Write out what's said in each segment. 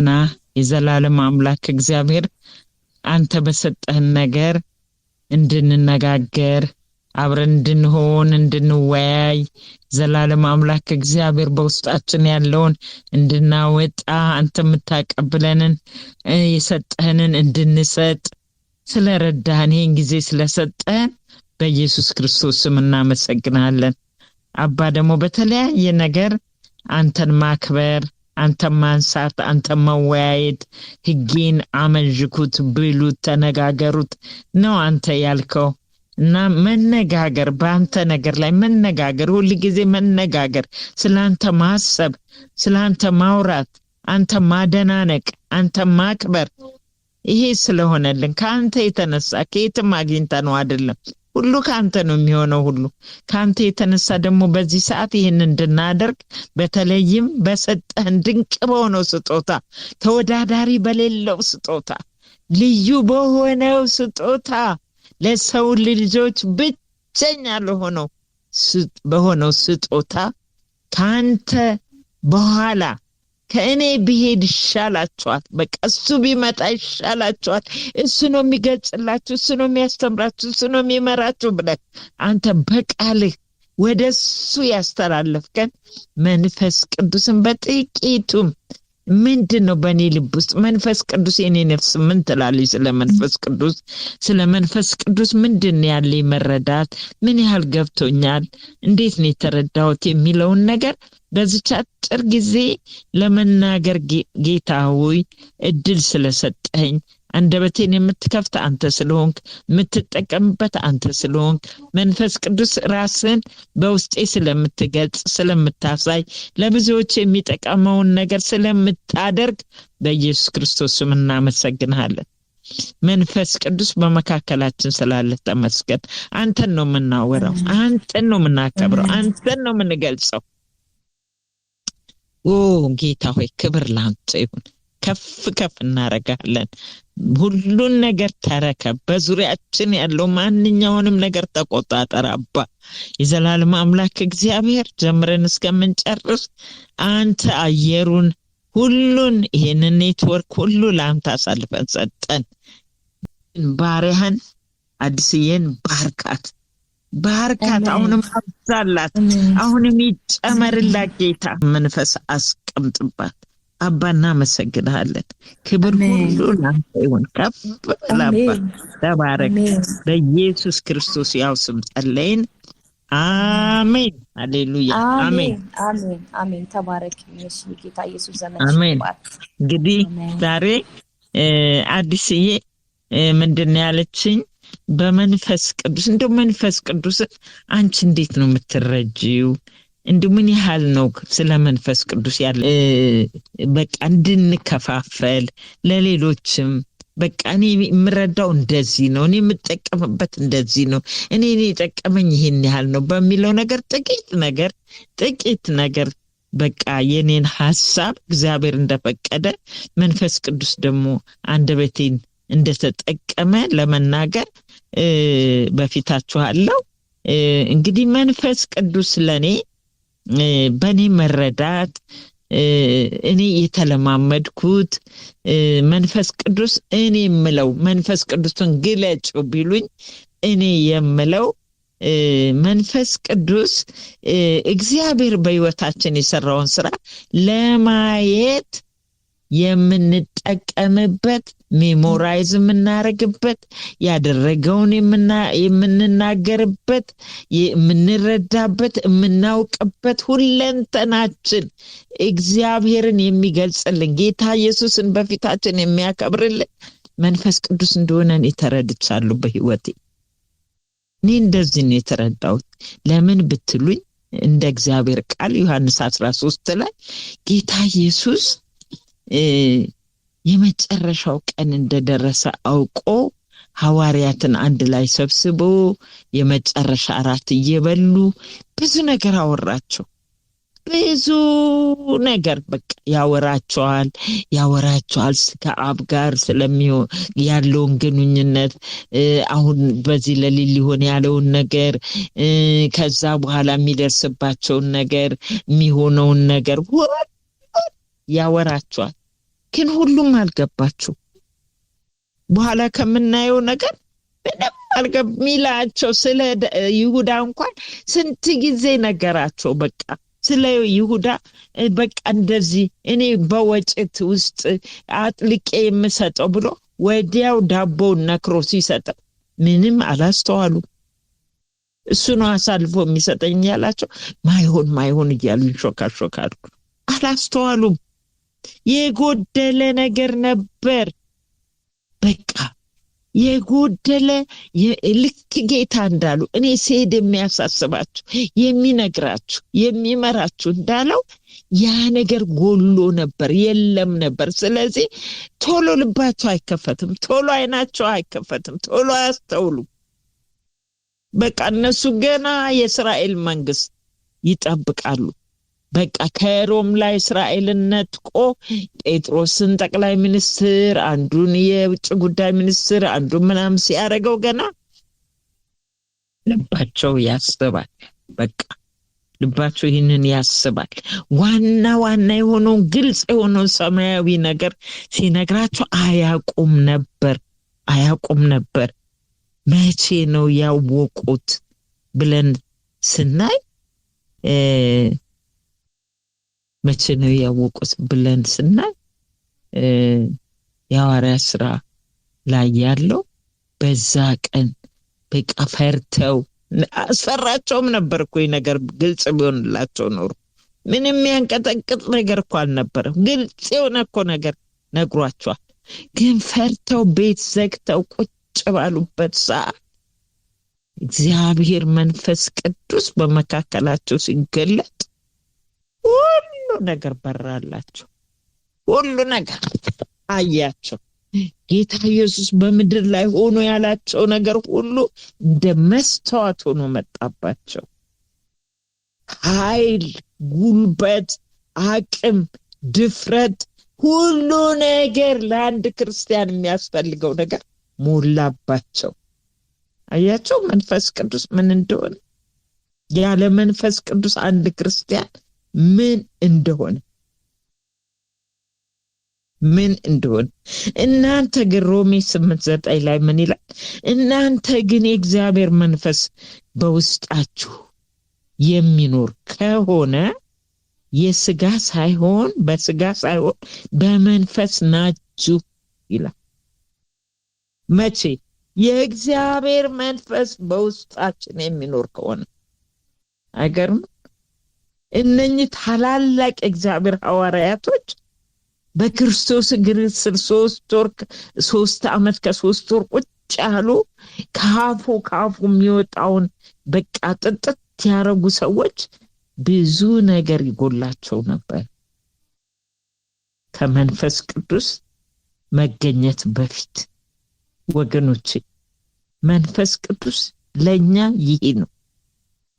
እንደገና የዘላለም አምላክ እግዚአብሔር አንተ በሰጠህን ነገር እንድንነጋገር አብረን እንድንሆን እንድንወያይ ዘላለም አምላክ እግዚአብሔር በውስጣችን ያለውን እንድናወጣ አንተ የምታቀብለንን የሰጠህንን እንድንሰጥ ስለረዳህን ይህን ጊዜ ስለሰጠህን በኢየሱስ ክርስቶስ ስም እናመሰግናለን። አባ ደግሞ በተለያየ ነገር አንተን ማክበር አንተን ማንሳት አንተን መወያየት ሕጌን አመንዥኩት ብሉት ተነጋገሩት ነው አንተ ያልከው እና መነጋገር በአንተ ነገር ላይ መነጋገር ሁሉ ጊዜ መነጋገር ስላንተ ማሰብ ስላንተ ማውራት አንተ ማደናነቅ አንተ ማክበር ይሄ ስለሆነልን ካንተ የተነሳ ከየትም አግኝተነው አይደለም ሁሉ ካንተ ነው የሚሆነው ሁሉ ካንተ የተነሳ ደግሞ በዚህ ሰዓት ይሄን እንድናደርግ በተለይም በሰጠህን ድንቅ በሆነው ስጦታ ተወዳዳሪ በሌለው ስጦታ ልዩ በሆነው ለሰው ልጆች ብቸኛ በሆነው ስጦታ ካንተ በኋላ ከእኔ ብሄድ ይሻላችኋል በቃ እሱ ቢመጣ ይሻላችኋል እሱ ነው የሚገልጽላችሁ እሱ ነው የሚያስተምራችሁ እሱ ነው የሚመራችሁ ብለህ አንተ በቃልህ ወደሱ ያስተላለፍከን መንፈስ ቅዱስን በጥቂቱም ምንድነው በኔ ልብ ውስጥ መንፈስ ቅዱስ የኔ ነፍስ ምን ትላለች ስለ መንፈስ ቅዱስ ምንድነው ያለ መረዳት ምን ያህል ገብቶኛል እንዴት ነው የተረዳሁት የሚለውን ነገር በዚች አጭር ጊዜ ለመናገር ጌታ ሆይ እድል ስለሰጠኝ አንደበቴን የምትከፍት አንተ ስለሆንክ የምትጠቀምበት አንተ ስለሆንክ መንፈስ ቅዱስ ራስን በውስጤ ስለምትገልጽ ስለምታሳይ ለብዙዎች የሚጠቅመውን ነገር ስለምታደርግ በኢየሱስ ክርስቶስ ስም እናመሰግናለን። መንፈስ ቅዱስ በመካከላችን ስላለ ተመስገን። አንተን ነው የምናወራው አንተን ነው የምናከብረው አንተን ነው የምንገልጸው። ጌታ ሆይ ክብር ላንተ ይሁን። ከፍ እናረጋለን። ሁሉን ነገር ተረከብ። በዙሪያችን ያለው ማንኛውንም ነገር ተቆጣጠር አባ የዘላለም አምላክ እግዚአብሔር ጀምረን እስከምንጨርስ አንተ አየሩን ሁሉን ይሄንን ኔትወርክ ሁሉ ለአንተ አሳልፈን ሰጠን። ባሪያህን አዲስዬን ባርካት አሁንም አብዛላት አሁንም ይጨመርላት ጌታ መንፈስ አስቀምጥባት አባ እናመሰግናለን። ክብር ሁሉ ላንተ ይሁን። ከፍ ለአባ ተባረክ። በኢየሱስ ክርስቶስ ያው ስም ጸለይን። አሜን ሃሌሉያ አሜን። ተባረክ ጌታ ኢየሱስ ዘመን አሜን። እንግዲህ ዛሬ አዲስዬ ምንድነው ያለችኝ በመንፈስ ቅዱስ እንደው መንፈስ ቅዱስ አንቺ እንዴት ነው የምትረጂው እንደው ምን ያህል ነው ስለ መንፈስ ቅዱስ ያለ በቃ እንድንከፋፈል ለሌሎችም በቃ እኔ የምረዳው እንደዚህ ነው እኔ የምጠቀምበት እንደዚህ ነው እኔ የጠቀመኝ ይሄን ያህል ነው በሚለው ነገር ጥቂት ነገር በቃ የኔን ሐሳብ እግዚአብሔር እንደፈቀደ መንፈስ ቅዱስ ደግሞ አንደበቴን እንደተጠቀመ ለመናገር በፊታችሁ አለው። እንግዲህ መንፈስ ቅዱስ ለኔ በኔ መረዳት እኔ የተለማመድኩት መንፈስ ቅዱስ እኔ የምለው መንፈስ ቅዱስን ግለጹ ቢሉኝ እኔ የምለው መንፈስ ቅዱስ እግዚአብሔር በሕይወታችን የሰራውን ስራ ለማየት የምንጠቀምበት ሜሞራይዝ የምናረግበት ያደረገውን የምንናገርበት የምንረዳበት የምናውቅበት ሁለንተናችን እግዚአብሔርን የሚገልጽልን ጌታ ኢየሱስን በፊታችን የሚያከብርልን መንፈስ ቅዱስ እንደሆነ እኔ ተረድቻለሁ በሕይወቴ። እኔ እንደዚህ ነው የተረዳሁት። ለምን ብትሉኝ እንደ እግዚአብሔር ቃል ዮሐንስ 13 ላይ ጌታ ኢየሱስ የመጨረሻው ቀን እንደደረሰ አውቆ ሐዋርያትን አንድ ላይ ሰብስቦ የመጨረሻ እራት እየበሉ ብዙ ነገር አወራቸው። ብዙ ነገር በቃ ያወራቸዋል ከአብ ጋር ስለሚሆን ያለውን ግንኙነት አሁን በዚህ ለሊት ሊሆን ያለውን ነገር ከዛ በኋላ የሚደርስባቸውን ነገር የሚሆነውን ነገር ያወራቸዋል። ግን ሁሉም አልገባቸው። በኋላ ከምናየው ነገር ምንም አልገባሚላቸው። ስለ ይሁዳ እንኳን ስንት ጊዜ ነገራቸው። በቃ ስለ ይሁዳ በቃ እንደዚህ እኔ በወጭት ውስጥ አጥልቄ የምሰጠው ብሎ ወዲያው ዳቦውን ነክሮ ሲሰጠው ምንም አላስተዋሉም። እሱ ነው አሳልፎ የሚሰጠኝ ያላቸው። ማይሆን እያሉ ይሾካሾካሉ። አላስተዋሉም። የጎደለ ነገር ነበር። በቃ የጎደለ ልክ ጌታ እንዳሉ እኔ ሲሄድ የሚያሳስባችሁ የሚነግራችሁ የሚመራችሁ እንዳለው ያ ነገር ጎሎ ነበር፣ የለም ነበር። ስለዚህ ቶሎ ልባቸው አይከፈትም፣ ቶሎ አይናቸው አይከፈትም፣ ቶሎ አያስተውሉም። በቃ እነሱ ገና የእስራኤል መንግስት ይጠብቃሉ። በቃ ከሮም ላይ እስራኤልን ነጥቆ ጴጥሮስን ጠቅላይ ሚኒስትር፣ አንዱን የውጭ ጉዳይ ሚኒስትር፣ አንዱን ምናምን ሲያደርገው ገና ልባቸው ያስባል። በቃ ልባቸው ይህንን ያስባል። ዋና የሆነው ግልጽ የሆነው ሰማያዊ ነገር ሲነግራቸው አያውቁም ነበር። መቼ ነው ያወቁት ብለን ስናይ የሐዋርያት ሥራ ላይ ያለው በዛ ቀን በቃ ፈርተው አስፈራቸውም ነበር እኮ ነገር ግልጽ ቢሆንላቸው ኖሮ ምንም ያንቀጠቅጥ ነገር እኮ አልነበረም። ግልጽ የሆነ እኮ ነገር ነግሯቸዋል። ግን ፈርተው ቤት ዘግተው ቁጭ ባሉበት ሰዓት እግዚአብሔር መንፈስ ቅዱስ በመካከላቸው ሲገለጥ ሁሉ ነገር በራላቸው። ሁሉ ነገር አያቸው። ጌታ ኢየሱስ በምድር ላይ ሆኖ ያላቸው ነገር ሁሉ እንደ መስተዋት ሆኖ መጣባቸው። ኃይል፣ ጉልበት፣ አቅም፣ ድፍረት፣ ሁሉ ነገር ለአንድ ክርስቲያን የሚያስፈልገው ነገር ሞላባቸው። አያቸው መንፈስ ቅዱስ ምን እንደሆነ፣ ያለ መንፈስ ቅዱስ አንድ ክርስቲያን ምን እንደሆነ። እናንተ ግን ሮሜ 8:9 ላይ ምን ይላል? እናንተ ግን የእግዚአብሔር መንፈስ በውስጣችሁ የሚኖር ከሆነ በስጋ ሳይሆን በመንፈስ ናችሁ ይላል። መቼ? የእግዚአብሔር መንፈስ በውስጣችን የሚኖር ከሆነ። አይገርም? እነኚህ ታላላቅ እግዚአብሔር ሐዋርያቶች በክርስቶስ እግር ስር 3 ዓመት ከ3 ወር ቁጭ ያሉ ከአፉ የሚወጣውን በቃ ጥጥት ያረጉ ሰዎች ብዙ ነገር ይጎላቸው ነበር ከመንፈስ ቅዱስ መገኘት በፊት። ወገኖቼ መንፈስ ቅዱስ ለኛ ይሄ ነው።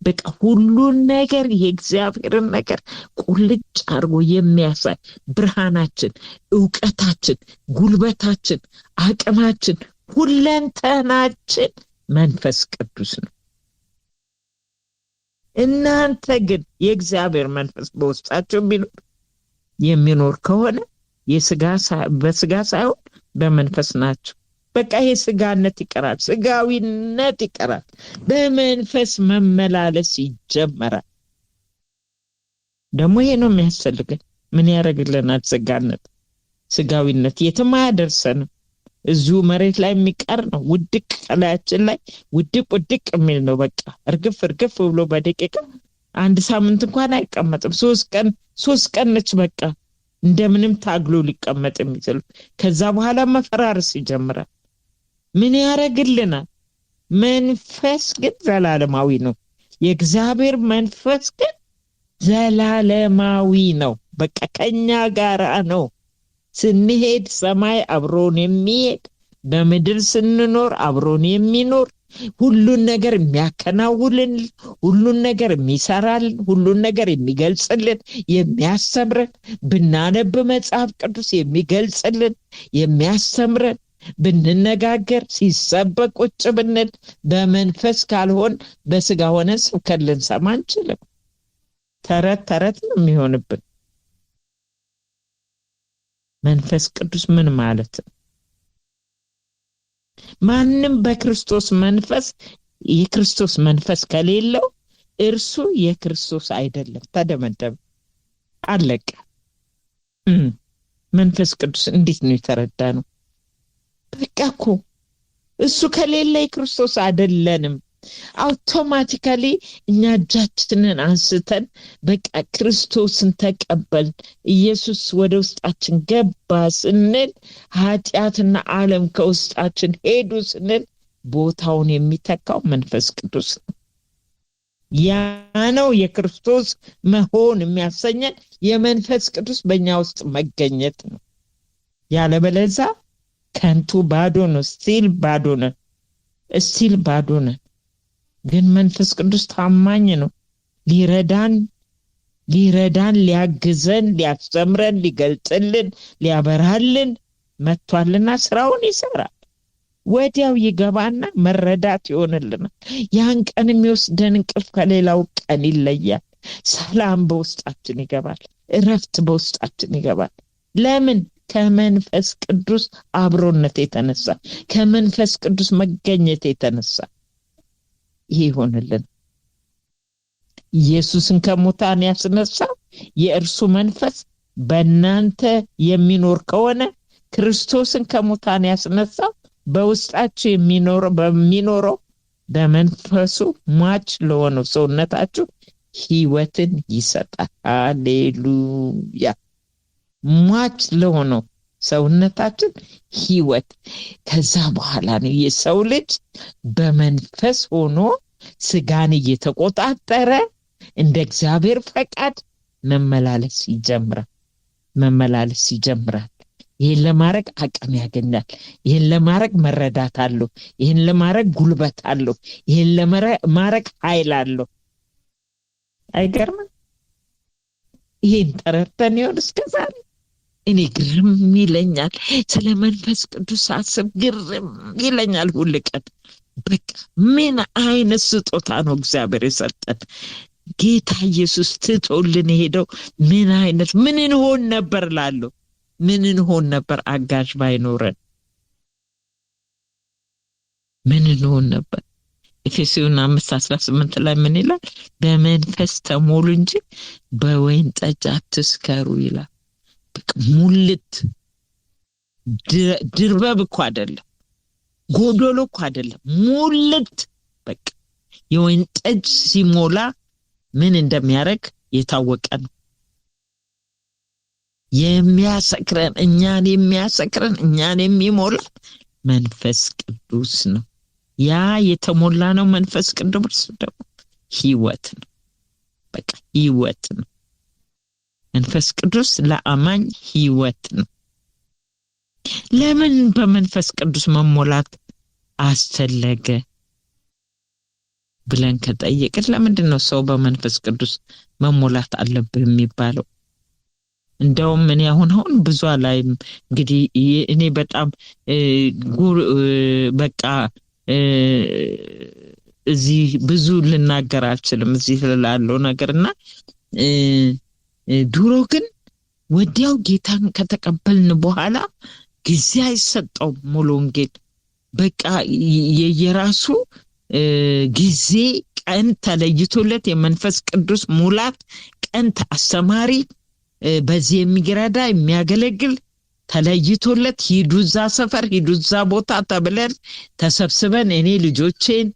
በቃ ሁሉን ነገር የእግዚአብሔርን ነገር ቁልጭ አርጎ የሚያሳይ ብርሃናችን፣ ዕውቀታችን፣ ጉልበታችን፣ አቅማችን፣ ሁለንተናችን መንፈስ ቅዱስ ነው። እናንተ ግን የእግዚአብሔር መንፈስ በውስጣችሁ የሚኖር ከሆነ በስጋ ሳይሆን በመንፈስ ናቸው። በቃ የስጋነት ይቀራል፣ ስጋዊነት ይቀራል፣ በመንፈስ መመላለስ ይጀመራል። ደግሞ ይሄ ነው የሚያስፈልገን። ምን ያደርግልናል? ስጋዊነት የትም አያደርሰንም። እዚሁ መሬት ላይ የሚቀር ነው። ውድቅ ከላያችን ላይ ውድቅ የሚል ነው። በቃ እርግፍ ብሎ በደቂቃ 1 ሳምንት እንኳን አይቀመጥም። 3 ቀን ነች በቃ እንደምንም ታግሎ ሊቀመጥ የሚችል። ከዛ በኋላ መፈራረስ ይጀምራል። ምን ያደርግልናል? መንፈስ ግን ዘላለማዊ ነው። የእግዚአብሔር መንፈስ ግን ዘላለማዊ ነው። በቃ ከኛ ጋር ነው። ስንሄድ ሰማይ አብሮን የሚሄድ፣ በምድር ስንኖር አብሮን የሚኖር፣ ሁሉን ነገር የሚያከናውልን፣ ሁሉን ነገር የሚሰራልን፣ ሁሉን ነገር የሚገልጽልን፣ የሚያስተምረን፣ ብናነብ መጽሐፍ ቅዱስ የሚገልጽልን፣ የሚያስተምረን፣ ብንነጋገር ሲሰበክ ቁጭ ብንል በመንፈስ ካልሆን በስጋ ሆነ ስብከት ልንሰማ አንችልም። ተረት ነው የሚሆንብን። መንፈስ ቅዱስ ምን ማለት ነው? ማንም በክርስቶስ መንፈስ የክርስቶስ መንፈስ ከሌለው እርሱ የክርስቶስ አይደለም። ተደመደመ፣ አለቀ። መንፈስ ቅዱስ እንዴት ነው የተረዳነው? በቃ እኮ እሱ ከሌለ የክርስቶስ አይደለንም። አውቶማቲካሊ እኛ እጃችንን አንስተን በቃ ክርስቶስን ተቀበል፣ ኢየሱስ ወደ ውስጣችን ገባ ስንል፣ ኃጢአትና ዓለም ከውስጣችን ሄዱ ስንል ቦታውን የሚተካው መንፈስ ቅዱስ ነው። ያ ነው የክርስቶስ መሆን የሚያሰኘን፣ የመንፈስ ቅዱስ በእኛ ውስጥ መገኘት ነው። ያለበለዚያ ከንቱ ባዶ ነው። ስቲል ባዶ ነን። ግን መንፈስ ቅዱስ ታማኝ ነው። ሊረዳን፣ ሊያግዘን፣ ሊያስተምረን፣ ሊገልጥልን፣ ሊያበራልን መጥቷልና ስራውን ይሰራል። ወዲያው ይገባና መረዳት ይሆንልናል። ያን ቀን የሚወስደን እንቅልፍ ከሌላው ቀን ይለያል። ሰላም በውስጣችን ይገባል። እረፍት በውስጣችን ይገባል። ለምን? ከመንፈስ ቅዱስ አብሮነት የተነሳ፣ ከመንፈስ ቅዱስ መገኘት የተነሳ ይሄ ይሆንልን። ኢየሱስን ከሙታን ያስነሳው የእርሱ መንፈስ በእናንተ የሚኖር ከሆነ ክርስቶስን ከሙታን ያስነሳው በውስጣችሁ በሚኖረው በመንፈሱ ሟች ለሆነው ሰውነታችሁ ሕይወትን ይሰጣል። ሃሌሉያ! ሟች ለሆነው ሰውነታችን ሕይወት። ከዛ በኋላ ነው የሰው ልጅ በመንፈስ ሆኖ ስጋን እየተቆጣጠረ እንደ እግዚአብሔር ፈቃድ መመላለስ ይጀምራል። ይህን ለማድረግ አቅም ያገኛል። ይህን ለማድረግ መረዳት አለው። ይህን ለማድረግ ጉልበት አለው። ይህን ለማድረግ ኃይል አለው። አይገርምም? ይህን ተረድተን ይሆን እስከዛሬ? እኔ ግርም ይለኛል ስለ መንፈስ ቅዱስ አስብ፣ ግርም ይለኛል ሁል ቀን። በቃ ምን አይነት ስጦታ ነው እግዚአብሔር የሰጠን። ጌታ ኢየሱስ ትቶልን ሄደው ምን እንሆን ነበር ላለው ምን እንሆን ነበር? አጋዥ ባይኖረን ምን እንሆን ነበር? ኤፌሶን 5:18 ላይ ምን ይላል? በመንፈስ ተሞሉ እንጂ በወይን ጠጅ አትስከሩ ይላል። በቃ ሙልት ድርበብ እኮ አይደለም፣ ጎዶሎ እኮ አይደለም፣ ሙልት። በቃ የወይን ጠጅ ሲሞላ ምን እንደሚያደርግ የታወቀ ነው። እኛን የሚሞላ መንፈስ ቅዱስ ነው። ያ የተሞላ ነው መንፈስ ቅዱስ ደግሞ ሕይወት ነው። በቃ ሕይወት ነው። መንፈስ ቅዱስ ለአማኝ ሕይወት ነው። ለምን በመንፈስ ቅዱስ መሞላት አስፈለገ ብለን ከጠየቅን፣ ለምንድን ነው ሰው በመንፈስ ቅዱስ መሞላት አለብህ የሚባለው? እንደውም እኔ አሁን ብዙ አላይም። እንግዲህ እኔ በጣም በቃ እዚህ ብዙ ልናገር አልችልም እዚህ ላለው ነገርና ድሮ ግን ወዲያው ጌታን ከተቀበልን በኋላ ጊዜ አይሰጠውም። ሙሉ ወንጌል በቃ የየራሱ ጊዜ ቀን ተለይቶለት የመንፈስ ቅዱስ ሙላት ቀን አስተማሪ በዚህ የሚገራዳ የሚያገለግል ተለይቶለት ሂዱ እዛ ሰፈር ሂዱ እዛ ቦታ ተብለን ተሰብስበን እኔ ልጆቼን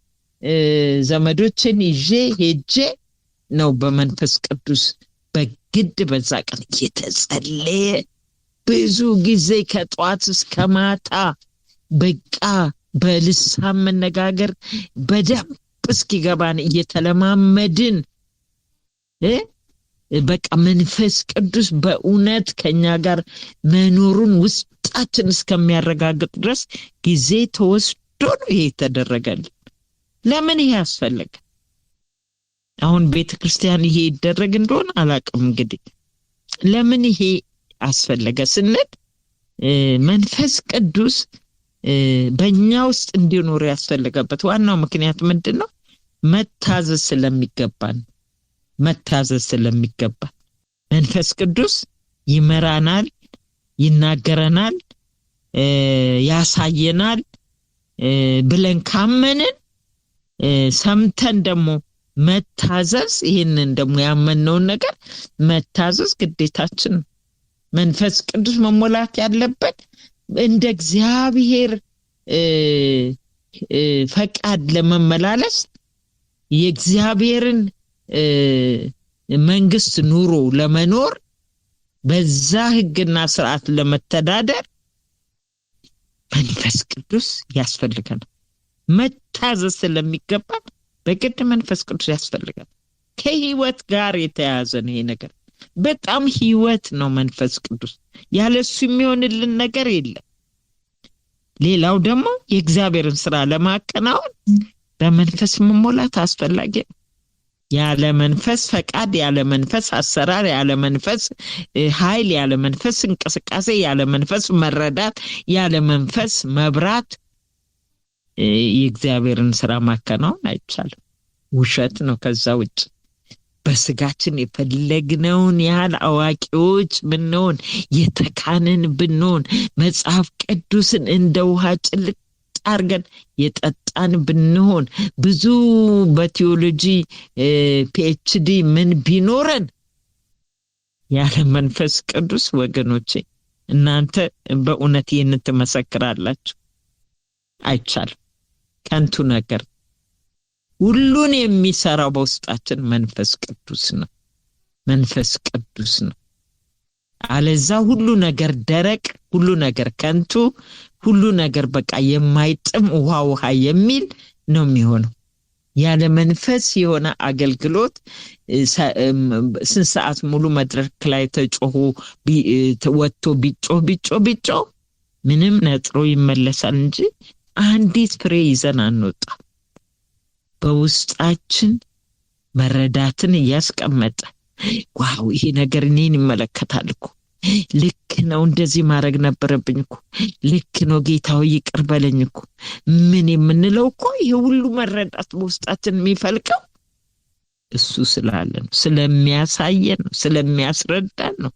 ዘመዶቼን ይዤ ሄጄ ነው በመንፈስ ቅዱስ በግድ በዛ ቀን እየተጸለየ ብዙ ጊዜ ከጧት እስከ ማታ በቃ በልሳን መነጋገር በደንብ እስኪገባን እየተለማመድን በቃ መንፈስ ቅዱስ በእውነት ከኛ ጋር መኖሩን ውስጣችን እስከሚያረጋግጥ ድረስ ጊዜ ተወስዶ ነው ይሄ ተደረገልን። ለምን ይሄ አስፈለገ? አሁን ቤተክርስቲያን ይሄ ይደረግ እንደሆነ አላውቅም። እንግዲህ ለምን ይሄ አስፈለገ ስንል መንፈስ ቅዱስ በእኛ ውስጥ እንዲኖር ያስፈልገበት ዋናው ምክንያት ምንድነው? መታዘዝ ስለሚገባ መንፈስ ቅዱስ ይመራናል፣ ይናገረናል፣ ያሳየናል ብለን ካመንን ሰምተን ደግሞ መታዘዝ ይሄንን ደግሞ ያመነውን ነገር መታዘዝ ግዴታችን ነው። መንፈስ ቅዱስ መሞላት ያለበት እንደ እግዚአብሔር ፈቃድ ለመመላለስ የእግዚአብሔርን መንግስት ኑሮ ለመኖር በዛ ህግና ስርዓት ለመተዳደር መንፈስ ቅዱስ ያስፈልገናል። መታዘዝ ስለሚገባን በግድ መንፈስ ቅዱስ ያስፈልጋል። ከህይወት ጋር የተያያዘ ነው ይሄ ነገር። በጣም ህይወት ነው መንፈስ ቅዱስ። ያለሱ የሚሆንልን ነገር የለም። ሌላው ደግሞ የእግዚአብሔርን ስራ ለማከናወን በመንፈስ መሞላት አስፈላጊ ነው። ያለ መንፈስ ፈቃድ፣ ያለ መንፈስ አሰራር፣ ያለ መንፈስ ኃይል፣ ያለ መንፈስ እንቅስቃሴ፣ ያለ መንፈስ መረዳት፣ ያለ መንፈስ መብራት የእግዚአብሔርን ስራ ማከናወን አይቻልም። ውሸት ነው። ከዛ ውጭ በስጋችን የፈለግነውን ያህል አዋቂዎች ብንሆን፣ የተካንን ብንሆን፣ መጽሐፍ ቅዱስን እንደ ውሃ ጭልጥ አርገን የጠጣን ብንሆን፣ ብዙ በቲዮሎጂ ፒኤችዲ ምን ቢኖረን ያለ መንፈስ ቅዱስ ወገኖቼ እናንተ በእውነት ይህንን ትመሰክራላችሁ፣ አይቻልም። ከንቱ ነገር። ሁሉን የሚሰራው በውስጣችን መንፈስ ቅዱስ ነው። መንፈስ ቅዱስ ነው። አለዛ ሁሉ ነገር ደረቅ፣ ሁሉ ነገር ከንቱ፣ ሁሉ ነገር በቃ የማይጥም ውሃ የሚል ነው የሚሆነው። ያለ መንፈስ የሆነ አገልግሎት ስንት ሰዓት ሙሉ መድረክ ላይ ተጮሁ ወጥቶ ቢጮህ ምንም ነጥሮ ይመለሳል እንጂ አንዲት ፍሬ ይዘን አንወጣ። በውስጣችን መረዳትን እያስቀመጠ ዋው ይሄ ነገር እኔን ይመለከታል እኮ፣ ልክ ነው፣ እንደዚህ ማድረግ ነበረብኝ እኮ፣ ልክ ነው፣ ጌታው ይቅር በለኝ እኮ ምን የምንለው እኮ ይሄ ሁሉ መረዳት በውስጣችን የሚፈልቀው እሱ ስላለ ነው፣ ስለሚያሳየን ነው፣ ስለሚያስረዳን ነው።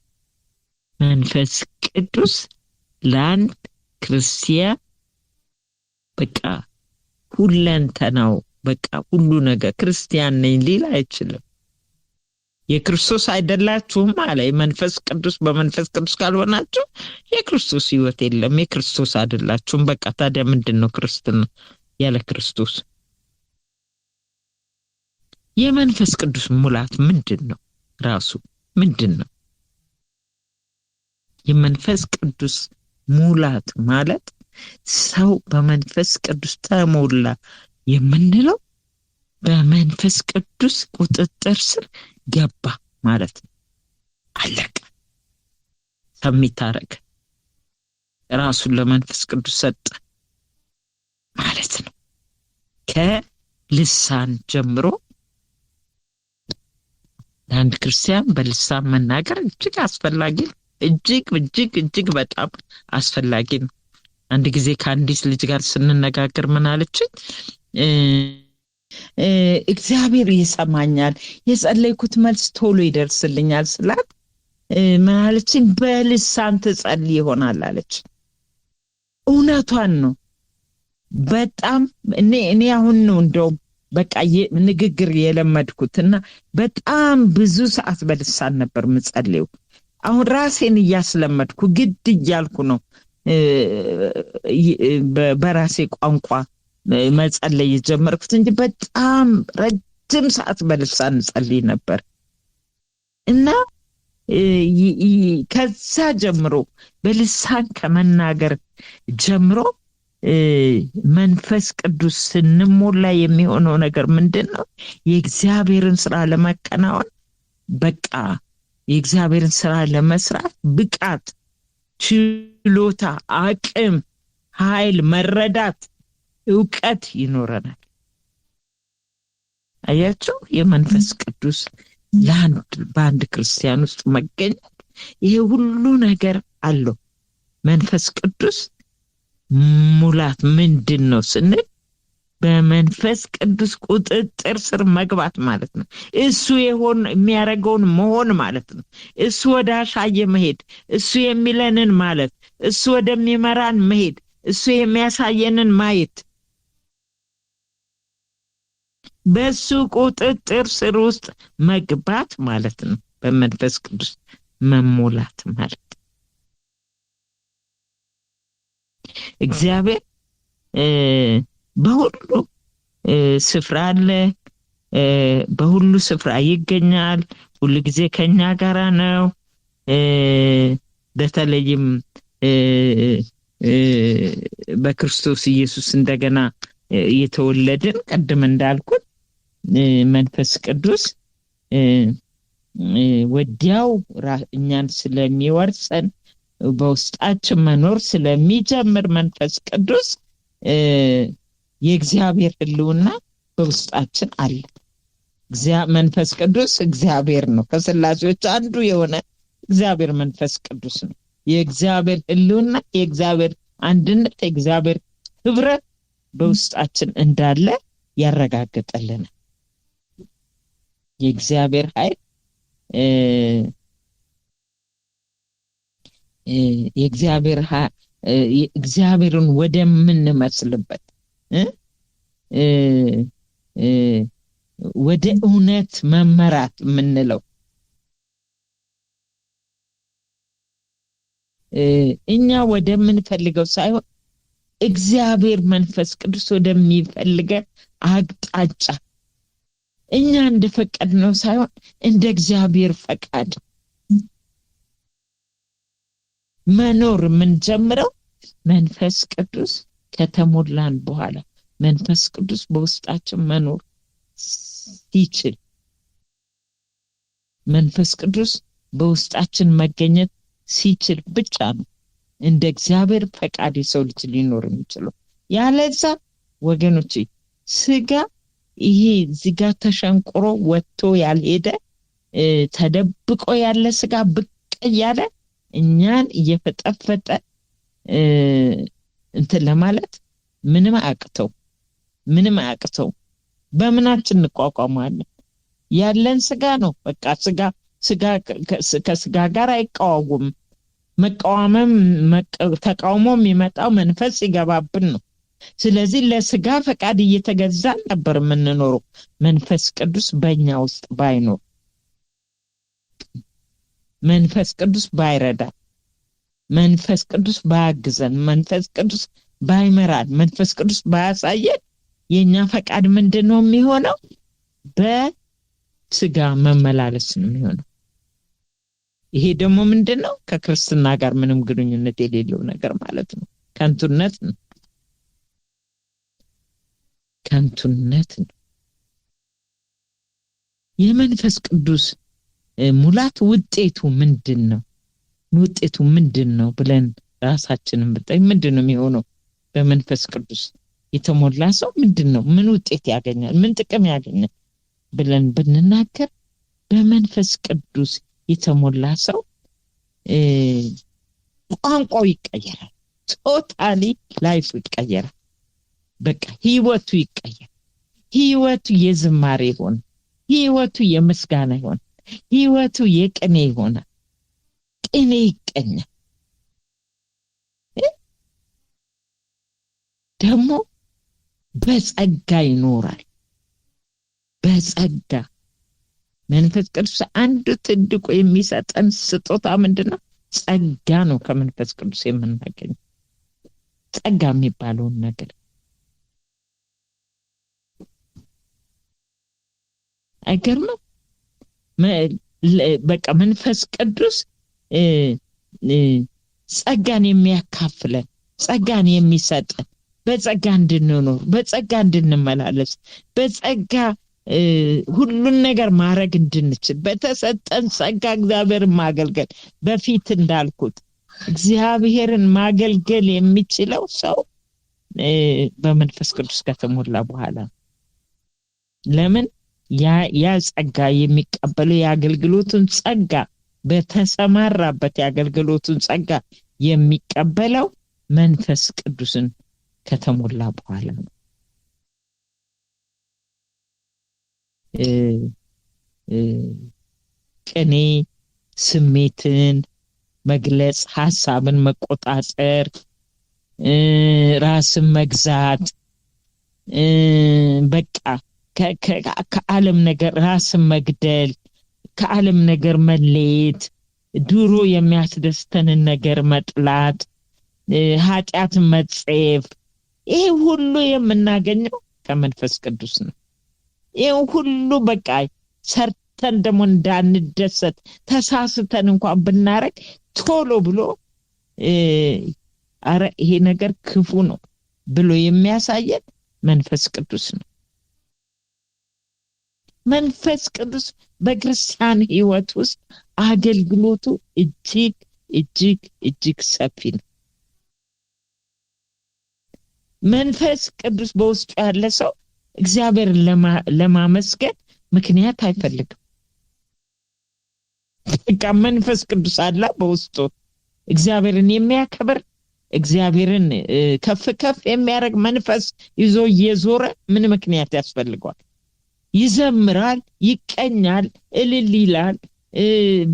መንፈስ ቅዱስ ለአንድ ክርስቲያን በቃ ሁለንተናው በቃ ሁሉ ነገር ክርስቲያን ነኝ ሊል አይችልም። የክርስቶስ አይደላችሁም አለ። መንፈስ ቅዱስ በመንፈስ ቅዱስ ካልሆናችሁ የክርስቶስ ሕይወት የለም። የክርስቶስ አይደላችሁም። በቃ ታዲያ ምንድነው ክርስትና ያለ ክርስቶስ? የመንፈስ ቅዱስ ሙላት ምንድነው? ራሱ ምንድነው? የመንፈስ ቅዱስ ሙላት ማለት ሰው በመንፈስ ቅዱስ ተሞላ የምንለው በመንፈስ ቅዱስ ቁጥጥር ስር ገባ ማለት ነው። አለቀ። ሰሚታረግ ራሱን ለመንፈስ ቅዱስ ሰጠ ማለት ነው። ከልሳን ጀምሮ ለአንድ ክርስቲያን በልሳን መናገር እጅግ አስፈላጊ ነው። እጅግ በጣም አስፈላጊ ነው። አንድ ጊዜ ከአንዲት ልጅ ጋር ስንነጋገር ምን አለችኝ? እግዚአብሔር ይሰማኛል፣ የጸለይኩት መልስ ቶሎ ይደርስልኛል ስላት ምን አለችኝ? በልሳን ትጸልይ ይሆናል አለች። እውነቷን ነው። በጣም እኔ አሁን ነው እንደውም በቃ ንግግር የለመድኩትና በጣም ብዙ ሰዓት በልሳን ነበር ምጸልየው። አሁን ራሴን እያስለመድኩ ግድ እያልኩ ነው በራሴ ቋንቋ መጸለይ የጀመርኩት እንጂ በጣም ረጅም ሰዓት በልሳን ጸልይ ነበር እና ከዛ ጀምሮ በልሳን ከመናገር ጀምሮ መንፈስ ቅዱስ ስንሞላ የሚሆነው ነገር ምንድነው? የእግዚአብሔርን ስራ ለማከናወን በቃ የእግዚአብሔርን ስራ ለመስራት ብቃት፣ ችሎታ፣ አቅም፣ ኃይል፣ መረዳት፣ ዕውቀት ይኖረናል። አያችሁ፣ የመንፈስ ቅዱስ በአንድ ክርስቲያን ውስጥ መገኘት ይሄ ሁሉ ነገር አለው። መንፈስ ቅዱስ ሙላት ምንድነው ስንል በመንፈስ ቅዱስ ቁጥጥር ስር መግባት ማለት ነው። እሱ የሚያደርገውን መሆን ማለት ነው። እሱ ወደ አሻየ መሄድ፣ እሱ የሚለንን ማለት፣ እሱ ወደሚመራን መሄድ፣ እሱ የሚያሳየንን ማየት፣ በሱ ቁጥጥር ስር ውስጥ መግባት ማለት ነው። በመንፈስ ቅዱስ መሞላት ማለት እግዚአብሔር በሁሉ ስፍራ አለ፣ በሁሉ ስፍራ ይገኛል፣ ሁሉ ጊዜ ከኛ ጋራ ነው። በተለይም በክርስቶስ ኢየሱስ እንደገና የተወለድን ቀደም እንዳልኩት መንፈስ ቅዱስ ወዲያው እኛን ስለሚወርሰን በውስጣችን መኖር ስለሚጀምር መንፈስ ቅዱስ የእግዚአብሔር ሕልውና በውስጣችን አለ። መንፈስ ቅዱስ እግዚአብሔር ነው። ከሥላሴዎች አንዱ የሆነ እግዚአብሔር መንፈስ ቅዱስ ነው። የእግዚአብሔር ሕልውና፣ የእግዚአብሔር አንድነት፣ የእግዚአብሔር ህብረት በውስጣችን እንዳለ ያረጋግጠልናል። የእግዚአብሔር ኃይል እግዚአብሔርን ወደምንመስልበት ወደ እውነት መመራት የምንለው እኛ ወደምንፈልገው ሳይሆን እግዚአብሔር መንፈስ ቅዱስ ወደሚፈልገን አቅጣጫ እኛ እንደፈቀድነው ሳይሆን እንደ እግዚአብሔር ፈቃድ መኖር የምንጀምረው መንፈስ ቅዱስ ከተሞላን በኋላ፣ መንፈስ ቅዱስ በውስጣችን መኖር ሲችል፣ መንፈስ ቅዱስ በውስጣችን መገኘት ሲችል ብቻ ነው እንደ እግዚአብሔር ፈቃድ የሰው ልጅ ሊኖር የሚችለው። ያለዛ ወገኖች ስጋ ይሄ እዚህ ጋር ተሸንቆሮ ወጥቶ ያልሄደ ተደብቆ ያለ ስጋ ብቅ እያለ እኛን እየፈጠፈጠ እንትን ለማለት ምንም አቅተው በምናችን እንቋቋማለን? ያለን ስጋ ነው። በቃ ስጋ ከስጋ ጋር አይቃወምም። ተቃውሞ የሚመጣው መንፈስ ይገባብን ነው። ስለዚህ ለስጋ ፈቃድ እየተገዛን ነበር የምንኖረው። መንፈስ ቅዱስ በእኛ ውስጥ ባይኖር፣ መንፈስ ቅዱስ ባይረዳ፣ መንፈስ ቅዱስ ባያግዘን፣ መንፈስ ቅዱስ ባይመራን፣ መንፈስ ቅዱስ ባያሳየን የኛ ፈቃድ ምንድነው የሚሆነው? በስጋ መመላለስ ነው የሚሆነው። ይሄ ደግሞ ምንድነው? ከክርስትና ጋር ምንም ግንኙነት የሌለው ነገር ማለት ነው። ከንቱነት ነው። የመንፈስ ቅዱስ ሙላት ውጤቱ ምንድነው ብለን ራሳችንን ብጠይቅ ምንድነው የሚሆነው? በመንፈስ ቅዱስ የተሞላ ሰው ምንድነው? ምን ውጤት ያገኛል? ምን ጥቅም ያገኛል ብለን ብንናገር፣ በመንፈስ ቅዱስ የተሞላ ሰው ቋንቋው ይቀየራል። ቶታሊ ላይፉ ይቀየራል። በቃ ህይወቱ ይቀየራል። ህይወቱ የዝማሬ ይሆናል። ህይወቱ የምስጋና ይሆናል። ህይወቱ የቅኔ ይሆናል። ቅኔ ይቀኛል። ደግሞ በጸጋ ይኖራል። በጸጋ መንፈስ ቅዱስ አንዱ ትልቁ የሚሰጠን ስጦታ ምንድነው? ጸጋ ነው። ከመንፈስ ቅዱስ የምናገኘው ጸጋ የሚባለውን ነገር አይገርምም? በቃ መንፈስ ቅዱስ ጸጋን የሚያካፍለን፣ ጸጋን የሚሰጠን፣ በጸጋ እንድንኖር፣ በጸጋ እንድንመላለስ፣ በጸጋ ሁሉን ነገር ማድረግ እንድንችል በተሰጠን ጸጋ እግዚአብሔርን ማገልገል። በፊት እንዳልኩት እግዚአብሔርን ማገልገል የሚችለው ሰው በመንፈስ ቅዱስ ከተሞላ በኋላ። ለምን? ያ ጸጋ የሚቀበለው የአገልግሎቱን ጸጋ በተሰማራበት የአገልግሎቱን ጸጋ የሚቀበለው መንፈስ ቅዱስን ከተሞላ በኋላ ነው። ቅኔ ስሜትን መግለጽ፣ ሐሳብን መቆጣጠር፣ ራስን መግዛት፣ በቃ ከዓለም ነገር ራስን መግደል፣ ከዓለም ነገር መለየት፣ ድሮ የሚያስደስተንን ነገር መጥላት፣ ኃጢአትን መጸየፍ፣ ይሄ ሁሉ የምናገኘው ከመንፈስ ቅዱስ ነው። ይሄ ሁሉ በቃ ሰርተን ደግሞ እንዳንደሰት ተሳስተን እንኳን ብናረግ ቶሎ ብሎ አረ ይሄ ነገር ክፉ ነው ብሎ የሚያሳየን መንፈስ ቅዱስ ነው። መንፈስ ቅዱስ በክርስቲያን ሕይወት ውስጥ አገልግሎቱ እጅግ እጅግ እጅግ ሰፊ ነው። መንፈስ ቅዱስ በውስጡ ያለ ሰው እግዚአብሔርን ለማመስገን ምክንያት አይፈልግም። በቃ መንፈስ ቅዱስ አለ በውስጡ እግዚአብሔርን የሚያከብር እግዚአብሔርን ከፍ ከፍ የሚያደርግ መንፈስ ይዞ እየዞረ ምን ምክንያት ያስፈልገዋል? ይዘምራል፣ ይቀኛል፣ እልል ይላል።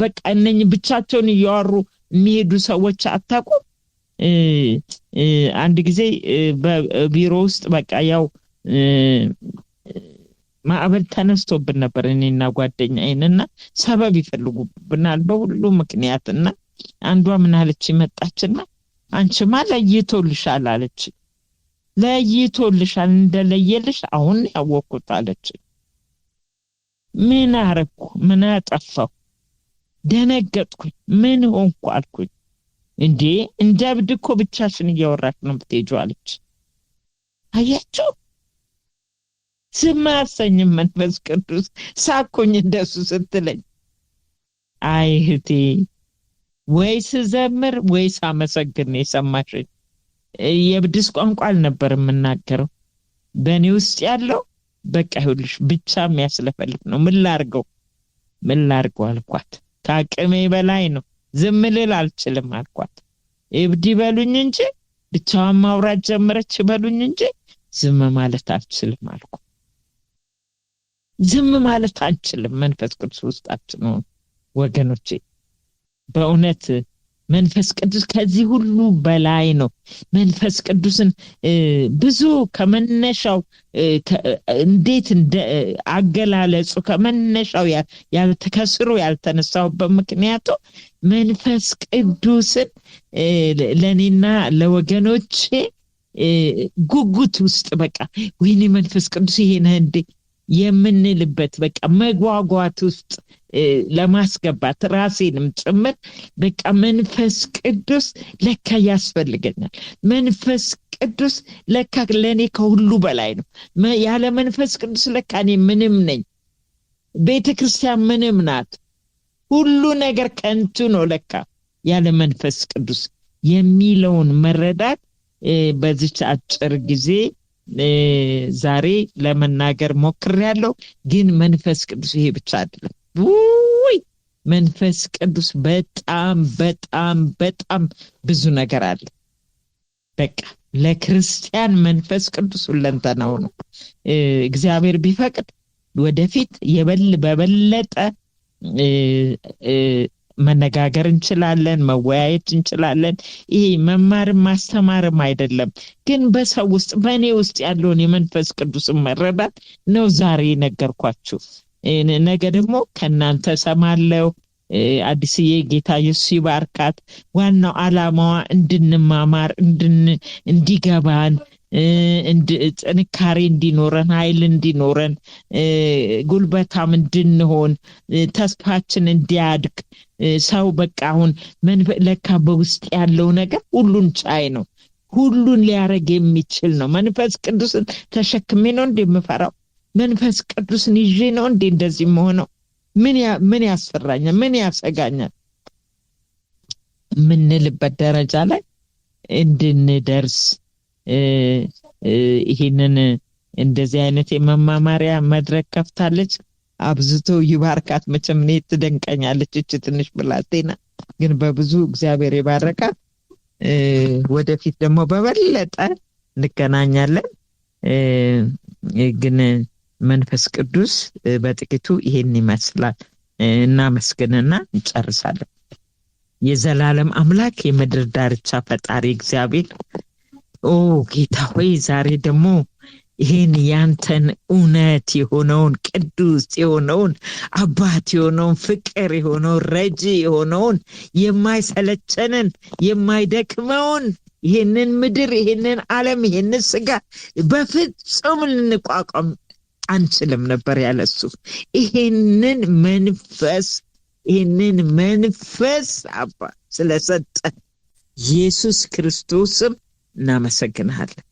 በቃ እነኝ ብቻቸውን እያወሩ የሚሄዱ ሰዎች አታውቁም? አንድ ጊዜ በቢሮ ውስጥ በቃ ያው ማዕበል ተነስቶብን ነበር እኔና ጓደኛዬንና ሰበብ ይፈልጉብናል በሁሉ ምክንያትና አንዷ ምን አለች መጣችና አንቺማ ለይቶልሻል አለች። ለይቶልሻል እንደለየልሽ አሁን ያወቅኩት አለች። ምን አረኩ? ምን አጠፋሁ? ደነገጥኩኝ። ምን ሆንኩ አልኩኝ። እንዴ እንደ እብድ እኮ ብቻሽን እያወራሽ ነው የምትሄጂው አለች። አያችሁ፣ ዝም አሰኝም መንፈስ ቅዱስ። ሳኩኝ እንደሱ ስትለኝ። አይ እህቴ ወይስ ዘምር ወይስ አመሰግን የሰማሽኝ። የብድስ ቋንቋ አልነበር የምናገረው። በእኔ ውስጥ ያለው በቃ ይኸውልሽ ብቻ የሚያስለፈልፍ ነው። ምን ላርገው አልኳት። ከአቅሜ በላይ ነው። ዝም ልል አልችልም አልኳት። እብድ ይበሉኝ እንጂ ብቻዋን ማውራት ጀመረች ይበሉኝ እንጂ ዝም ማለት አልችልም አልኩ። ዝም ማለት አንችልም። መንፈስ ቅዱስ ውስጣችን ነው ወገኖቼ። በእውነት መንፈስ ቅዱስ ከዚህ ሁሉ በላይ ነው። መንፈስ ቅዱስን ብዙ ከመነሻው እንዴት አገላለጹ ከመነሻው ከስሩ ያልተነሳውበት ምክንያቱ መንፈስ ቅዱስን ለኔና ለወገኖቼ ጉጉት ውስጥ በቃ ወይኔ መንፈስ ቅዱስ ይሄ ነህ እንዴ የምንልበት በቃ መጓጓት ውስጥ ለማስገባት ራሴንም ጭምር በቃ መንፈስ ቅዱስ ለካ ያስፈልገኛል። መንፈስ ቅዱስ ለካ ለኔ ከሁሉ በላይ ነው። ያለ መንፈስ ቅዱስ ለካ እኔ ምንም ነኝ። ቤተክርስቲያን ምንም ናት። ሁሉ ነገር ከንቱ ነው ለካ ያለ መንፈስ ቅዱስ የሚለውን መረዳት በዚች አጭር ጊዜ ዛሬ ለመናገር ሞክሬያለሁ። ግን መንፈስ ቅዱስ ይሄ ብቻ አይደለም። መንፈስ ቅዱስ በጣም በጣም በጣም ብዙ ነገር አለ። በቃ ለክርስቲያን መንፈስ ቅዱስ ሁለንተናው ነው። እግዚአብሔር ቢፈቅድ ወደፊት በበለጠ መነጋገር እንችላለን፣ መወያየት እንችላለን። ይሄ መማርም ማስተማርም አይደለም፣ ግን በሰው ውስጥ በእኔ ውስጥ ያለውን የመንፈስ ቅዱስን መረዳት ነው ዛሬ ነገርኳችሁ። ነገ ደግሞ ከእናንተ ሰማለው። አዲስዬ ጌታ ኢየሱስ ይባርካት። ዋናው ዓላማዋ እንድንማማር እንዲገባን ጥንካሬ እንዲኖረን ኃይል እንዲኖረን ጉልበታም እንድንሆን ተስፋችን እንዲያድግ ሰው በቃ አሁን ለካ በውስጥ ያለው ነገር ሁሉን ቻይ ነው። ሁሉን ሊያረግ የሚችል ነው። መንፈስ ቅዱስን ተሸክሜ ነው እንደምፈራው? መንፈስ ቅዱስን ይዤ ነው እንዴ እንደዚህ መሆነው? ምን ያስፈራኛል? ምን ያሰጋኛል? ምንልበት ደረጃ ላይ እንድንደርስ ይሄንን እንደዚህ አይነት የመማማሪያ መድረክ ከፍታለች። አብዝቶ ይባርካት። መቼም እኔ ትደንቀኛለች እቺ ትንሽ ብላቴና፣ ግን በብዙ እግዚአብሔር ይባርካት። ወደፊት ደግሞ በበለጠ እንገናኛለን። ግን መንፈስ ቅዱስ በጥቂቱ ይሄን ይመስላል። እናመስግንና እንጨርሳለን። የዘላለም አምላክ የምድር ዳርቻ ፈጣሪ እግዚአብሔር ጌታ ሆይ ዛሬ ደግሞ ይሄን ያንተን እውነት የሆነውን ቅዱስ የሆነውን አባት የሆነውን ፍቅር የሆነውን ረጂ የሆነውን የማይሰለቸንን የማይደክመውን ይሄንን ምድር ይሄንን ዓለም ይሄንን ስጋ በፍጹም ልንቋቋም አንችልም ነበር ያለሱ ይሄንን መንፈስ አባ ስለሰጠ ኢየሱስ ክርስቶስም እናመሰግናለን።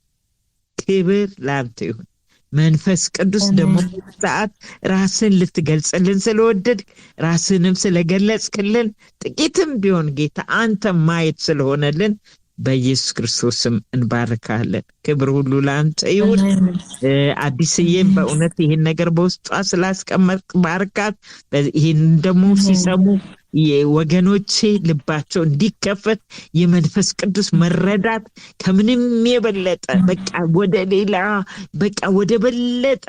ክብር ላንተ ይሁን። መንፈስ ቅዱስ ደግሞ ሰዓት ራስን ልትገልጽልን ስለወደድ ራስንም ስለገለጽክልን ጥቂትም ቢሆን ጌታ አንተ ማየት ስለሆነልን በኢየሱስ ክርስቶስም እንባርካለን። ክብር ሁሉ ላንተ ይሁን። አዲስዬም በእውነት ይሄን ነገር በውስጧ ስላስቀመጥ ባርካት። ይሄን ደግሞ ሲሰሙ ወገኖቼ ልባቸው እንዲከፈት የመንፈስ ቅዱስ መረዳት ከምንም የበለጠ ወደ በለጠ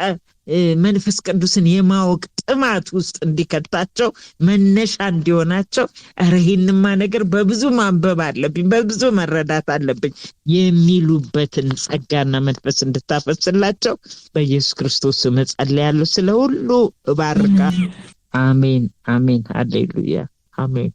መንፈስ ቅዱስን የማወቅ ጥማት ውስጥ እንዲከታቸው መነሻ እንዲሆናቸው ይሄንማ ነገር በብዙ ማንበብ አለብኝ በብዙ መረዳት አለብኝ የሚሉበትን ጸጋና መንፈስ እንድታፈስላቸው በኢየሱስ ክርስቶስ ስም ጸልያለሁ። ስለሁሉ እባርካ። አሜን አሜን። ሃሌሉያ አሜን።